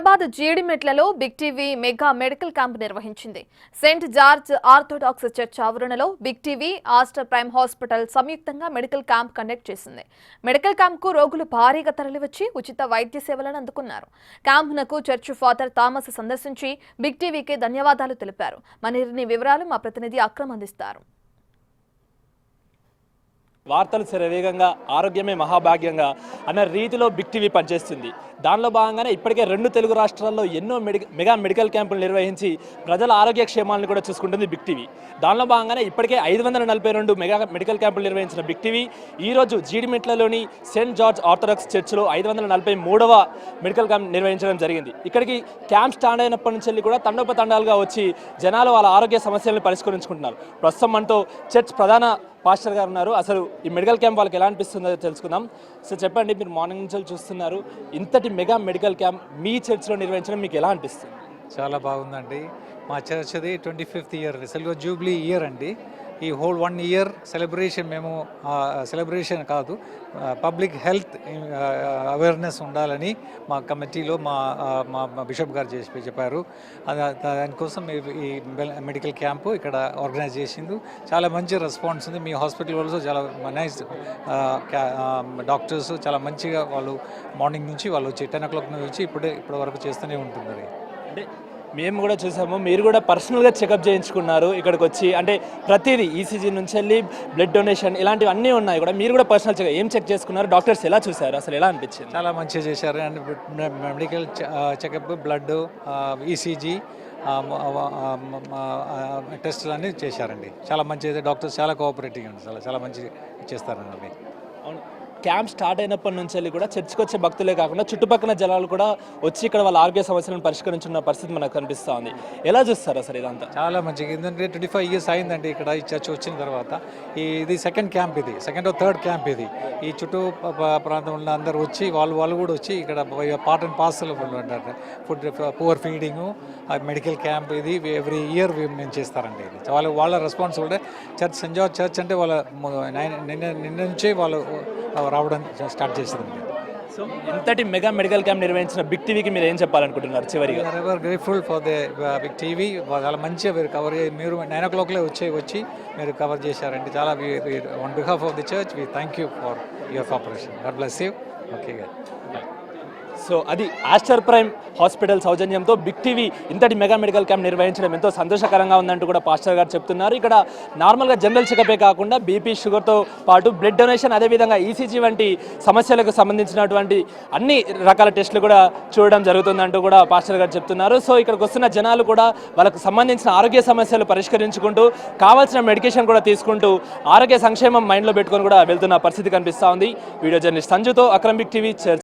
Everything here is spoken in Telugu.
హైదరాబాద్ జీడిమెట్లలో big TV mega medical camp నిర్వహించింది. సెయింట్ జార్జ్ ఆర్థోడాక్స్ చర్చ్ ఆవరణలో big TV, Aster prime hospital సంయుక్తంగా మెడికల్ క్యాంప్ కండక్ట్ చేసింది. మెడికల్ క్యాంప్కు రోగులు భారీగా తరలివచ్చి ఉచిత వైద్య సేవలను అందుకున్నారు. క్యాంపునకు చర్చ్ ఫాదర్ థామస్ సందర్శించి బిగ్ టీవీకి ధన్యవాదాలు తెలిపారు. మరిన్ని వివరాలు మా ప్రతినిధి అక్రమ్ అందిస్తారు. వార్తలు శరవేగంగా ఆరోగ్యమే మహాభాగ్యంగా అన్న రీతిలో బిగ్ టీవీ పనిచేస్తుంది. దానిలో భాగంగానే ఇప్పటికే 2 తెలుగు రాష్ట్రాల్లో ఎన్నో మెగా మెడికల్ క్యాంపులు నిర్వహించి ప్రజల ఆరోగ్య క్షేమాలను కూడా చూసుకుంటుంది బిగ్ టీవీ. దానిలో భాగంగానే ఇప్పటికే 542 మెగా మెడికల్ క్యాంపులు నిర్వహించిన బిగ్ టీవీ ఈరోజు జీడిమెట్లలోని సెయింట్ జార్జ్ ఆర్థోడాక్స్ చర్చ్లో 543వ మెడికల్ క్యాంప్ నిర్వహించడం జరిగింది. ఇక్కడికి క్యాంప్ స్టార్ట్ అయినప్పటి నుంచి కూడా తండోపతండాలుగా వచ్చి జనాలు వాళ్ళ ఆరోగ్య సమస్యలను పరిష్కరించుకుంటున్నారు. ప్రస్తుతం మనతో చర్చ్ ప్రధాన పాస్టర్ గారు ఉన్నారు. అసలు ఈ మెడికల్ క్యాంప్ వాళ్ళకి ఎలా అనిపిస్తుందో తెలుసుకుందాం. సో చెప్పండి, మీరు మార్నింగ్ నుంచి చూస్తున్నారు, ఇంతటి మెగా మెడికల్ క్యాంప్ మీ చర్చ్లో నిర్వహించడం మీకు ఎలా అనిపిస్తుంది? చాలా బాగుందండి. మా చర్చ్ది 25th year silver Jubilee year అండి. ఈ హోల్ 1 ఇయర్ సెలబ్రేషన్ మేము సెలబ్రేషన్ కాదు, పబ్లిక్ హెల్త్ అవేర్నెస్ ఉండాలని మా కమిటీలో మా బిషప్ గారు చెప్పారు. దానికోసం ఈ మెడికల్ క్యాంపు ఇక్కడ ఆర్గనైజ్ చేసింది. చాలా మంచి రెస్పాన్స్ ఉంది. మీ హాస్పిటల్ వాళ్ళు చాలా నైస్ డాక్టర్స్ చాలా మంచిగా వాళ్ళు మార్నింగ్ నుంచి వాళ్ళు వచ్చి 10 o'clock నుంచి వచ్చి ఇప్పటి వరకు చేస్తూనే ఉంటున్నారు. అంటే మేము కూడా చూసాము, మీరు కూడా పర్సనల్గా చెకప్ చేయించుకున్నారు ఇక్కడికి వచ్చి. అంటే ప్రతిదీ ఈసీజీ నుంచి వెళ్ళి బ్లడ్ డొనేషన్ ఇలాంటివి అన్నీ ఉన్నాయి కూడా. మీరు కూడా పర్సనల్ చెకప్ ఏం చెక్ చేసుకున్నారు? డాక్టర్స్ ఎలా చూసారు? అసలు ఎలా అనిపించింది? చాలా మంచిగా చేశారు. And medical checkup, blood, ECG టెస్టులు అన్నీ చేశారండి. చాలా మంచిది. డాక్టర్స్ చాలా కోఆపరేటివ్ అండి. చాలా మంచి చేస్తారండి. అవును, క్యాంప్ స్టార్ట్ అయినప్పటి నుంచి వెళ్ళి కూడా చర్చికి వచ్చే భక్తులే కాకుండా చుట్టుపక్కల జనాలు కూడా వచ్చి ఇక్కడ వాళ్ళ ఆరోగ్య సమస్యలను పరిష్కరించున్న పరిస్థితి మనకు కనిపిస్తూ ఉంది. ఎలా చూస్తారు అసలు ఇదంతా? చాలా మంచిగా. ఎందుకంటే 25 years అయిందండి ఇక్కడ ఈ చర్చ్ వచ్చిన తర్వాత. ఇది సెకండ్ క్యాంప్, ఇది సెకండ్ or థర్డ్ క్యాంప్. ఇది ఈ చుట్టూ ప్రాంతంలో అందరూ వచ్చి వాళ్ళు కూడా వచ్చి ఇక్కడ పార్ట్ అండ్ పార్సల్ అంటారు. Food poor feeding, medical camp ఇది ఎవ్రీ ఇయర్ మేము చేస్తారండి. ఇది వాళ్ళ రెస్పాన్సిబిలిటీ. సెయింట్ జార్జ్ చర్చ్ అంటే వాళ్ళ నిన్న నుంచే వాళ్ళు రావడం స్టార్ట్ చేసిందండి. సో ఇంతటి మెగా మెడికల్ క్యాంప్ నిర్వహించిన బిగ్ టీవీకి మీరు ఏం చెప్పాలనుకుంటున్నారు చివరిగా? Ever grateful for the Big TV. చాలా మంచిగా మీరు కవర్ మీరు 9 o'clock వచ్చి మీరు కవర్ చేశారండి. చాలా on behalf of the church we thank you for your cooperation. God bless you. Okay. So అది ఆస్టర్ ప్రైమ్ హాస్పిటల్ సౌజన్యంతో బిగ్ టీవీ ఇంతటి మెగా మెడికల్ క్యాంప్ నిర్వహించడం ఎంతో సంతోషకరంగా ఉందంటూ కూడా పాస్టర్ గారు చెప్తున్నారు. ఇక్కడ నార్మల్గా జనరల్ చెకపే కాకుండా బీపీ, షుగర్తో పాటు బ్లడ్ డొనేషన్, అదేవిధంగా ఈసీజీ వంటి సమస్యలకు సంబంధించినటువంటి అన్ని రకాల టెస్టులు కూడా చూడడం జరుగుతుందంటూ కూడా పాస్టర్ గారు చెప్తున్నారు. సో ఇక్కడికి వస్తున్న జనాలు కూడా వాళ్ళకు సంబంధించిన ఆరోగ్య సమస్యలు పరిష్కరించుకుంటూ కావాల్సిన మెడికేషన్ కూడా తీసుకుంటూ ఆరోగ్య సంక్షేమం మైండ్లో పెట్టుకొని కూడా వెళ్తున్న పరిస్థితి కనిపిస్తూ ఉంది. వీడియో జర్నలిస్ట్ సంజుతో అక్రమ్, బిగ్ టీవీ చర్చ్.